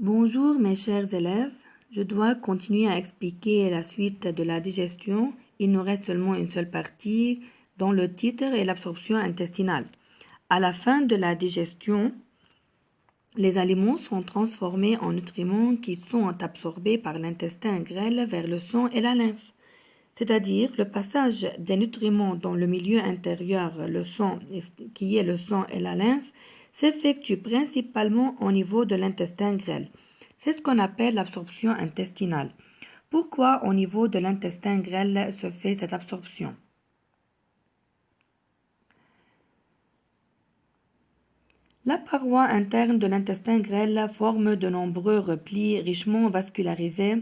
Bonjour mes chers élèves, je dois continuer à expliquer la suite de la digestion. Il nous reste seulement une seule partie dont le titre est l'absorption intestinale. À la fin de la digestion, les aliments sont transformés en nutriments qui sont absorbés par l'intestin grêle vers le sang et la lymphe. C'est-à-dire le passage des nutriments dans le milieu intérieur, le sang, qui est le sang et la lymphe, s'effectue principalement au niveau de l'intestin grêle. C'est ce qu'on appelle l'absorption intestinale. Pourquoi au niveau de l'intestin grêle se fait cette absorption? La paroi interne de l'intestin grêle forme de nombreux replis richement vascularisés,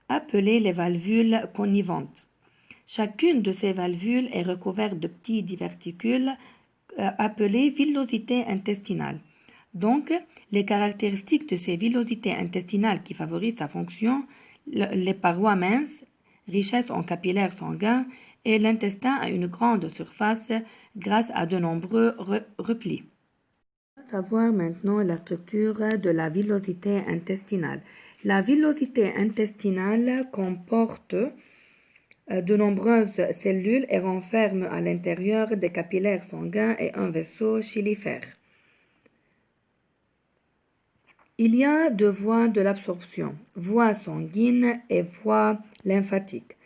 appelés les valvules connivantes. Chacune de ces valvules est recouverte de petits diverticules appelés villosités intestinales. Donc, les caractéristiques de ces villosités intestinales qui favorisent sa fonction, les parois minces, richesse en capillaires sanguins, et l'intestin a une grande surface grâce à de nombreux replis. On va savoir maintenant la structure de la villosité intestinale. La villosité intestinale comporte de nombreuses cellules et renferme à l'intérieur des capillaires sanguins et un vaisseau chylifère. Il y a deux voies de l'absorption, voie sanguine et voie lymphatique.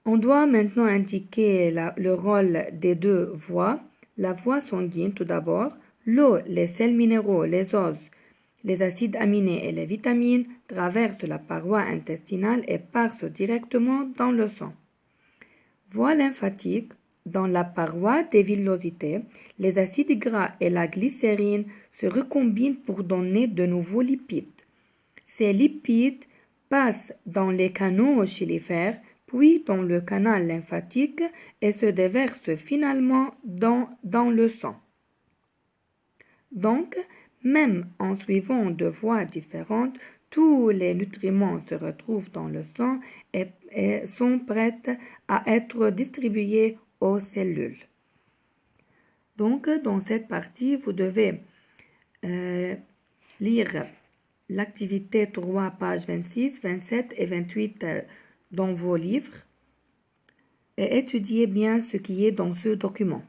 On doit maintenant indiquer le rôle des deux voies. La voie sanguine, tout d'abord, l'eau, les sels minéraux, les os, les acides aminés et les vitamines traversent la paroi intestinale et passent directement dans le sang. Voie lymphatique, dans la paroi des villosités, les acides gras et la glycérine se recombinent pour donner de nouveaux lipides. Ces lipides passent dans les canaux chylifères, puis dans le canal lymphatique et se déversent finalement dans le sang. Donc, même en suivant deux voies différentes, tous les nutriments se retrouvent dans le sang et sont prêts à être distribués aux cellules. Donc, dans cette partie, vous devez lire l'activité 3, pages 26, 27 et 28 dans vos livres et étudier bien ce qui est dans ce document.